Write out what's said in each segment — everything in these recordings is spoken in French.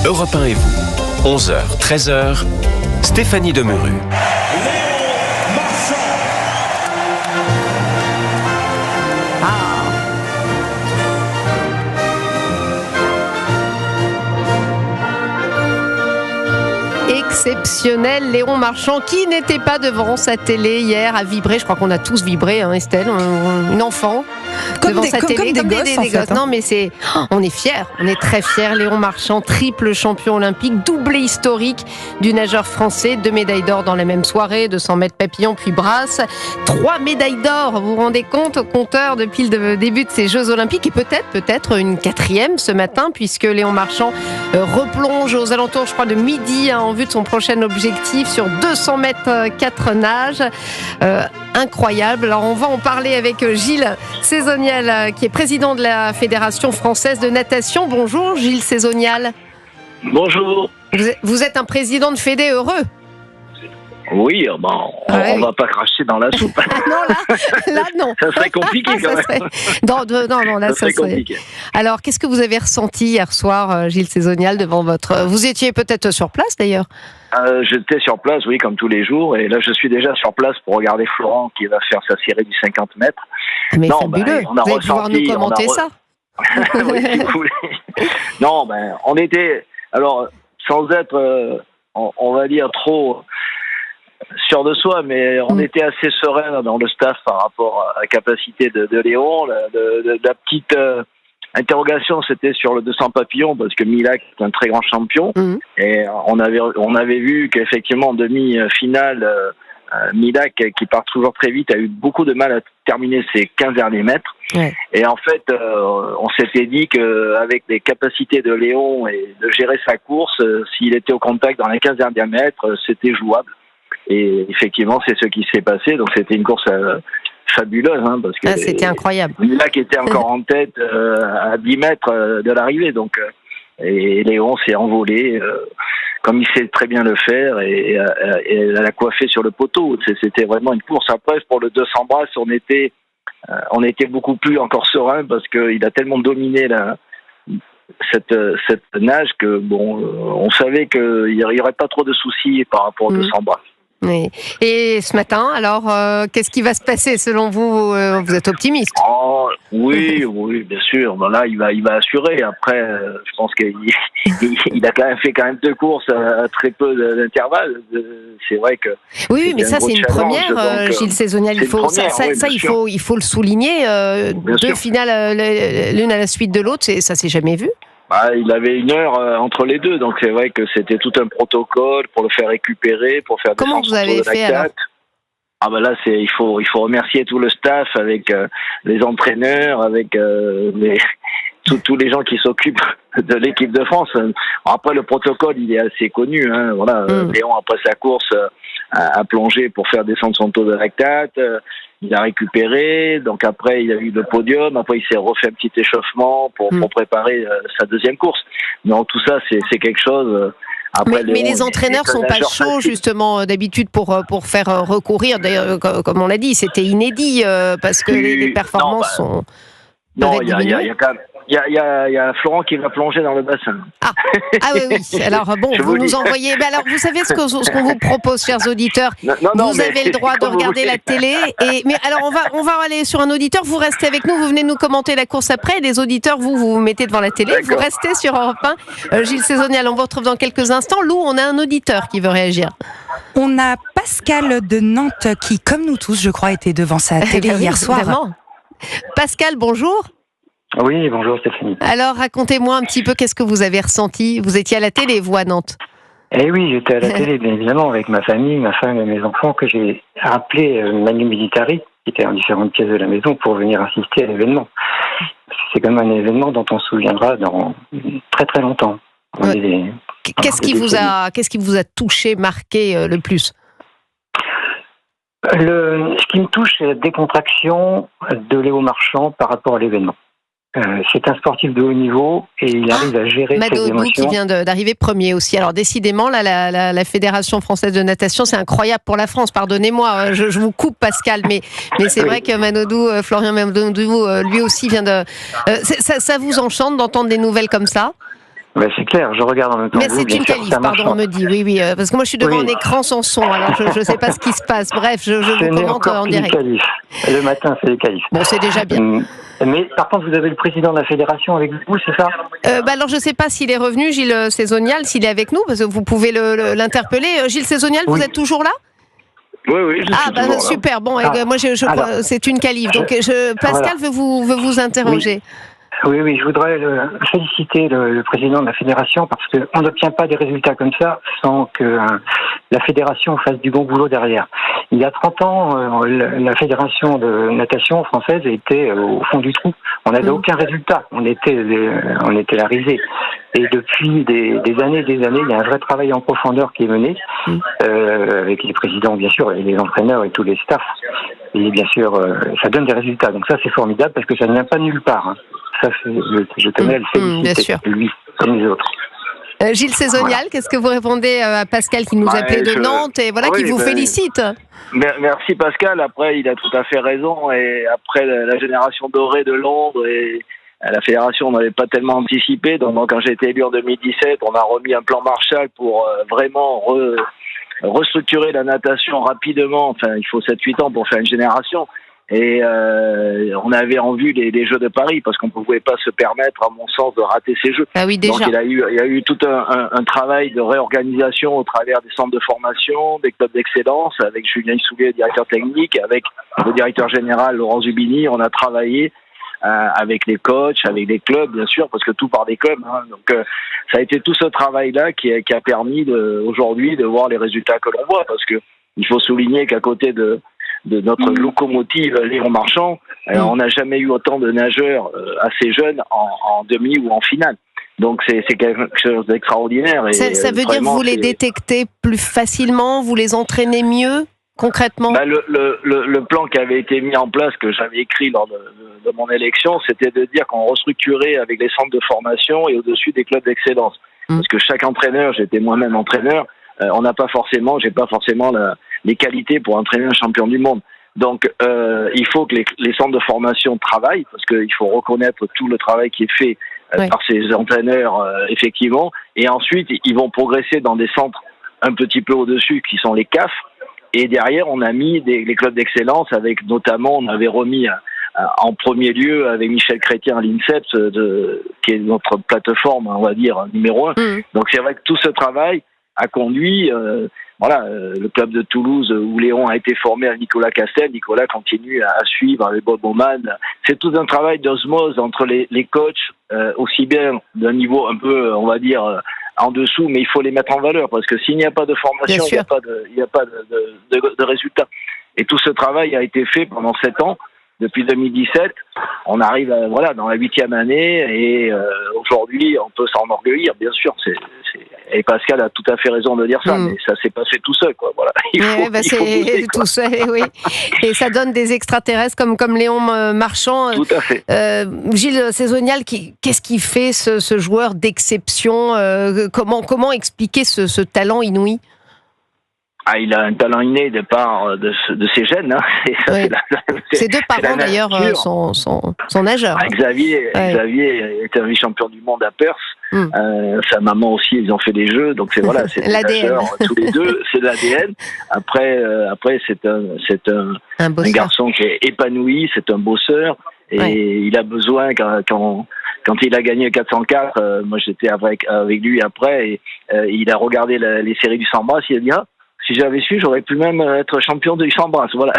Europe 1 et vous, 11h, 13h, Stéphanie Demuru. Exceptionnel, Léon Marchand, qui n'était pas devant sa télé hier, a vibré. Je crois qu'on a tous vibré, hein, Estelle, une enfant devant sa télé, comme des gosses. Non, mais on est fiers, on est très fiers. Léon Marchand, triple champion olympique, doublé historique du nageur français, 2 médailles d'or dans la même soirée, 200 mètres papillon puis brasse, 3 médailles d'or. Vous vous rendez compte, au compteur depuis le début de ces Jeux olympiques, et peut-être une 4e ce matin, puisque Léon Marchand replonge aux alentours, je crois, de midi, en vue de son prochain objectif sur 200 mètres 4 nages. Incroyable. Alors on va en parler avec Gilles Cézonial, qui est président de la Fédération française de natation. Bonjour Gilles Cézonial. Bonjour. Vous êtes un président de fédé heureux. Oui, on va pas cracher dans la soupe. Non, là non. Ça serait compliqué quand même. Non, là ça serait compliqué. Alors, qu'est-ce que vous avez ressenti hier soir, Gilles Cézonial, devant votre... Vous étiez peut-être sur place d'ailleurs. J'étais sur place, oui, comme tous les jours. Et là, je suis déjà sur place pour regarder Florent qui va faire sa série du 50 mètres. Mais fabuleux. Vous allez pouvoir nous commenter ça. Oui, si vous voulez. Non, on était... Alors, sans être, on va dire, trop... sûr de soi, mais on était assez serein dans le staff par rapport à la capacité de Léon. La petite interrogation, c'était sur le 200 papillons, parce que Milak est un très grand champion. Et on avait vu qu'effectivement, en demi-finale, Milak, qui part toujours très vite, a eu beaucoup de mal à terminer ses 15 derniers mètres. Ouais. Et en fait, on s'était dit qu'avec les capacités de Léon et de gérer sa course, s'il était au contact dans les 15 derniers mètres, c'était jouable. Et effectivement, c'est ce qui s'est passé. Donc, c'était une course fabuleuse, hein, parce que c'était incroyable. Milak était encore en tête à 10 mètres de l'arrivée. Donc, et Léon s'est envolé comme il sait très bien le faire, et elle a coiffé sur le poteau. C'était vraiment une course. Après, pour le 200 brasses, on était beaucoup plus encore serein, parce qu'il a tellement dominé cette nage que on savait qu'il n'y aurait pas trop de soucis par rapport aux 200 brasses. Oui. Et ce matin, alors, qu'est-ce qui va se passer selon vous? Vous êtes optimiste? Oui, bien sûr. Là, il va assurer. Après, je pense qu'il a quand même fait 2 courses à très peu d'intervalle. C'est vrai que. Oui, mais ça, c'est une première, Gilles Cézonial. Il faut le souligner. 2 finales, l'une à la suite de l'autre, ça s'est jamais vu. Il avait 1 heure entre les deux, donc c'est vrai que c'était tout un protocole pour le faire récupérer, pour faire Comment vous avez fait alors? Là, il faut remercier tout le staff, avec les entraîneurs, avec tous les gens qui s'occupent de l'équipe de France. Après, le protocole, il est assez connu, hein, voilà. Léon, après sa course, a plongé pour faire descendre son taux de lactate. Il a récupéré, donc après il a eu le podium, après il s'est refait un petit échauffement pour préparer sa 2e course. Donc tout ça, c'est quelque chose. Après, mais les entraîneurs sont pas chauds, justement, d'habitude pour faire recourir. D'ailleurs, comme on l'a dit, c'était inédit, parce que les performances sont... Non, il y a Florent qui va plonger dans le bassin. Oui. Alors vous nous envoyez. Alors vous savez ce qu'on vous propose, chers auditeurs. Vous avez le droit de regarder la télé. Mais alors on va aller sur un auditeur. Vous restez avec nous. Vous venez nous commenter la course après. Les auditeurs, vous mettez devant la télé. D'accord. Vous restez sur Europe 1. Gilles Cézonial, on vous retrouve dans quelques instants. Lou, on a un auditeur qui veut réagir. On a Pascal de Nantes qui, comme nous tous, je crois, était devant sa télé hier soir. Vraiment. Pascal, bonjour. Oui, bonjour Stéphanie. Alors, racontez-moi un petit peu, qu'est-ce que vous avez ressenti? Vous étiez à la télé, vous, à Nantes? Eh oui, j'étais à la télé, bien évidemment, avec ma famille, ma femme et mes enfants, que j'ai appelé Manu Militari, qui était en différentes pièces de la maison, pour venir assister à l'événement. C'est quand même un événement dont on se souviendra dans très très longtemps. Qu'est-ce qui vous a touché, marqué le plus? Ce qui me touche, c'est la décontraction de Léon Marchand par rapport à l'événement. C'est un sportif de haut niveau et il arrive à gérer ses émotions. Qui vient d'arriver premier aussi. Alors décidément, là, la Fédération française de natation, c'est incroyable pour la France. Pardonnez-moi, je vous coupe Pascal, mais c'est vrai que Florian Manodou, lui aussi vient de... Ça vous enchante d'entendre des nouvelles comme ça? Ben, c'est clair, je regarde en même temps. Mais c'est une qualif, pardon, on me dit. Oui, parce que moi je suis devant un écran sans son, alors je ne sais pas ce qui se passe. Bref, je vous commente en direct. Le matin, c'est les qualifs. Bon, c'est déjà bien. Mais par contre, vous avez le président de la fédération avec vous, c'est ça? Alors je ne sais pas s'il est revenu, Gilles Saisonial, s'il est avec nous, parce que vous pouvez l'interpeller. Gilles Saisonial, vous êtes toujours là? Oui, je suis toujours là. Super, bon, moi je c'est une qualif, donc Pascal veut vous interroger. Oui, je voudrais féliciter le président de la fédération parce qu'on n'obtient pas des résultats comme ça sans que la fédération fasse du bon boulot derrière. Il y a 30 ans, la fédération de natation française était au fond du trou. On n'avait aucun résultat. On était la risée. Et depuis des années, il y a un vrai travail en profondeur qui est mené avec les présidents, bien sûr, et les entraîneurs et tous les staffs. Et bien sûr, ça donne des résultats. Donc ça, c'est formidable parce que ça ne vient pas de nulle part. Ça, je tenais à le féliciter, lui, comme les autres. Gilles Saisonial, qu'est-ce que vous répondez à Pascal qui nous appelait de Nantes et qui vous félicite? Merci Pascal, après il a tout à fait raison, et après la génération dorée de Londres, et la fédération n'avait pas tellement anticipé, donc quand j'ai été élu en 2017, on a remis un plan Marshall pour vraiment restructurer la natation rapidement. Enfin, il faut 7-8 ans pour faire une génération. Et on avait en vue les Jeux de Paris parce qu'on ne pouvait pas se permettre, à mon sens, de rater ces Jeux. Ah oui, déjà. Donc il y a eu tout un travail de réorganisation au travers des centres de formation, des clubs d'excellence, avec Julien Soulet, directeur technique, avec le directeur général Laurent Zubini. On a travaillé avec les coachs, avec les clubs, bien sûr, parce que tout part des clubs. Donc ça a été tout ce travail-là qui a permis aujourd'hui de voir les résultats que l'on voit, parce que il faut souligner qu'à côté de notre locomotive Léon Marchand, on n'a jamais eu autant de nageurs assez jeunes en demi ou en finale. Donc c'est quelque chose d'extraordinaire. Et ça veut dire que vous les détectez plus facilement, vous les entraînez mieux concrètement? Le plan qui avait été mis en place, que j'avais écrit lors de mon élection, c'était de dire qu'on restructurait avec les centres de formation et au-dessus des clubs d'excellence. Parce que chaque entraîneur, j'étais moi-même entraîneur, j'ai pas forcément les qualités pour entraîner un champion du monde. Donc il faut que les centres de formation travaillent, parce qu'il faut reconnaître tout le travail qui est fait par ces entraîneurs, effectivement, et ensuite ils vont progresser dans des centres un petit peu au-dessus qui sont les CAF, et derrière on a mis les clubs d'excellence, avec notamment, on avait remis en premier lieu avec Michel Chrétien à l'INSEP, qui est notre plateforme, on va dire, numéro 1. Donc c'est vrai que tout ce travail a conduit, le club de Toulouse où Léon a été formé à Nicolas Castel. Nicolas continue à suivre avec Bob Oman. C'est tout un travail d'osmose entre les coachs, aussi bien d'un niveau un peu, on va dire, en dessous, mais il faut les mettre en valeur, parce que s'il n'y a pas de formation, il n'y a pas de résultat. Et tout ce travail a été fait pendant 7 ans. Depuis 2017, on arrive dans la 8e année, et aujourd'hui, on peut s'en enorgueillir, bien sûr. Et Pascal a tout à fait raison de dire ça, mais ça s'est passé tout seul, quoi. Voilà. C'est tout seul, oui. Et ça donne des extraterrestres comme Léon Marchand. Tout à fait. Gilles Saisonial, qu'est-ce qui fait ce joueur d'exception? Comment expliquer ce talent inouï? Il a un talent inné de part de ses gènes. Ses deux parents d'ailleurs sont nageurs. Xavier est un vice-champion du monde à Perth. Sa maman aussi, ils ont fait des jeux, donc c'est des nageurs tous les deux, c'est de l'ADN. Après c'est un garçon qui est épanoui, c'est un bosseur, et il a besoin quand il a gagné 404, moi j'étais avec lui après, et il a regardé les séries du 100 brasses, il a dit si j'avais su, j'aurais pu même être champion du 100 brasses. Voilà.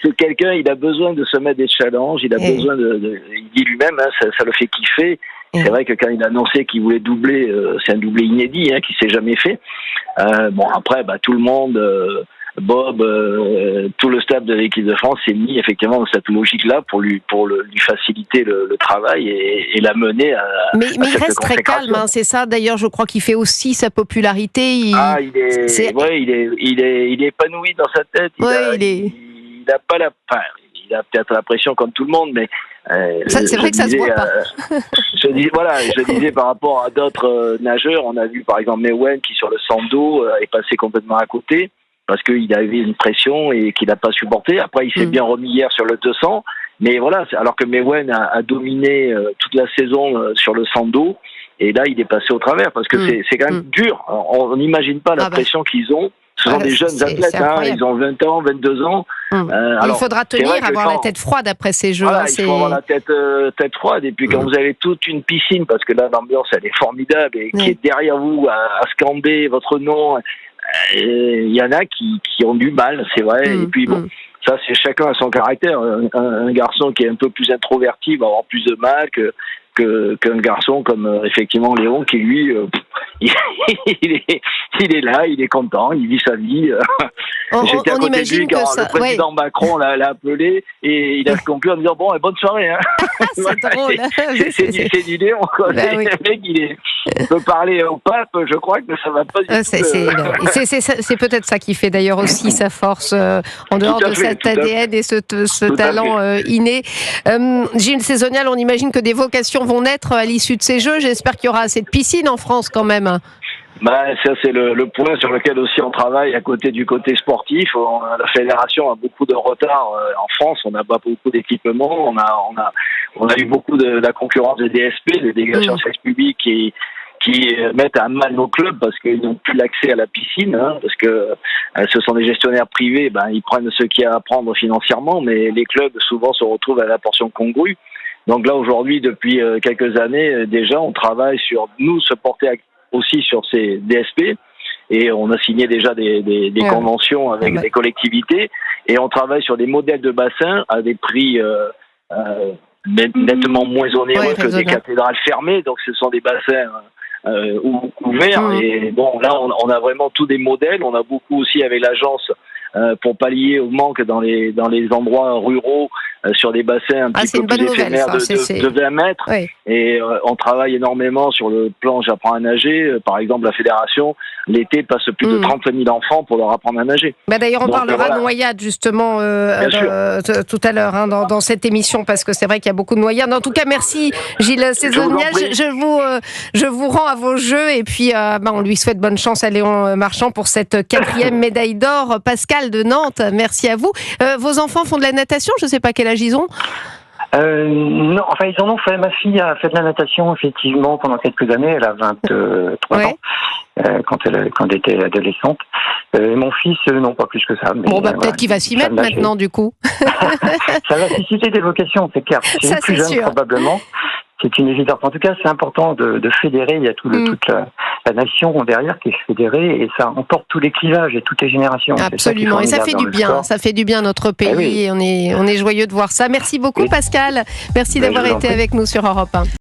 C'est quelqu'un, il a besoin de se mettre des challenges, il a besoin il dit lui-même, ça le fait kiffer. C'est vrai que quand il a annoncé qu'il voulait doubler, c'est un doublé inédit, qui s'est jamais fait. Après, tout le monde, Bob, tout le staff de l'équipe de France s'est mis effectivement dans cette logique-là pour lui faciliter le travail et l'amener à. Mais il reste très calme, c'est ça. D'ailleurs, je crois qu'il fait aussi sa popularité. Il est épanoui dans sa tête. Il a pas il a peut-être la pression comme tout le monde, mais. C'est vrai que ça se voit pas. Je disais par rapport à d'autres nageurs, on a vu par exemple Mewen qui sur le 100 dos est passé complètement à côté, parce qu'il avait une pression et qu'il n'a pas supporté. Après, il s'est bien remis hier sur le 200. Mais voilà, alors que Mewen a dominé toute la saison sur le 100 dos, Et là, il est passé au travers parce que c'est quand même dur. On n'imagine pas la pression qu'ils ont. Ce sont des jeunes athlètes, ils ont 20 ans, 22 ans. Alors, il faudra tenir, avoir la tête froide après ces jeux. Voilà, il faut avoir la tête froide. Et puis quand vous avez toute une piscine, parce que là, l'ambiance, elle est formidable, et qui est derrière vous à scander votre nom, il y en a qui ont du mal, c'est vrai. Et puis bon, ça, c'est chacun à son caractère. Un garçon qui est un peu plus introverti va avoir plus de mal qu'un garçon comme effectivement Léon qui lui il est là, il est content, il vit sa vie. J'étais à côté de lui quand le président Macron l'a appelé et il a conclu en disant bon, bonne soirée. Hein. C'est drôle. C'est du Léon. Le mec, il peut parler au pape, je crois que ça va pas du tout. C'est peut-être ça qui fait d'ailleurs aussi sa force en dehors de cet ADN et ce talent inné. Gilles Cézonial, on imagine que des vocations vont naître à l'issue de ces Jeux. J'espère qu'il y aura assez de piscines en France quand même. Ça c'est le point sur lequel aussi on travaille à côté du côté sportif. La fédération a beaucoup de retard en France. On n'a pas beaucoup d'équipements. On a eu beaucoup de la concurrence des DSP, des délégations de service public qui mettent à mal nos clubs parce qu'ils n'ont plus l'accès à la piscine, parce que ce sont des gestionnaires privés. Ils prennent ce qu'il y a à prendre financièrement, mais les clubs souvent se retrouvent à la portion congrue. Donc là, aujourd'hui, depuis quelques années, déjà, on travaille sur nous se porter aussi sur ces DSP et on a signé déjà des conventions avec des collectivités et on travaille sur des modèles de bassins à des prix nettement moins onéreux que des cathédrales fermées. Donc ce sont des bassins ouverts et bon, là, on a vraiment tous des modèles. On a beaucoup aussi avec l'agence pour pallier au manque dans les endroits ruraux sur des bassins un petit peu plus éphémères de 20 mètres. Oui. Et on travaille énormément sur le plan J'apprends à nager. Par exemple, la fédération, l'été, passe plus de 30 000 enfants pour leur apprendre à nager. D'ailleurs, on parlera de noyades, justement, tout à l'heure, dans cette émission, parce que c'est vrai qu'il y a beaucoup de noyades. En tout cas, merci Gilles Cézonial. Je vous rends à vos jeux, et puis on lui souhaite bonne chance à Léon Marchand pour cette 4e médaille d'or. Pascal de Nantes, merci à vous. Vos enfants font de la natation, je ne sais pas quel âge ils ont. Non, enfin ils en ont fait. Ma fille a fait de la natation effectivement pendant quelques années. Elle a 23 ans quand elle était adolescente. Mon fils, non, pas plus que ça. Mais, peut-être qu'il va s'y mettre maintenant du coup. Ça va susciter des vocations, c'est clair. C'est plus jeune probablement. C'est une évidence. En tout cas, c'est important de fédérer. Il y a toute la nation derrière qui est fédérée et ça emporte tous les clivages et toutes les générations. Absolument. Et ça fait du bien. Ça fait du bien à notre pays et on est joyeux de voir ça. Merci beaucoup, Pascal. Merci d'avoir été avec nous sur Europe 1.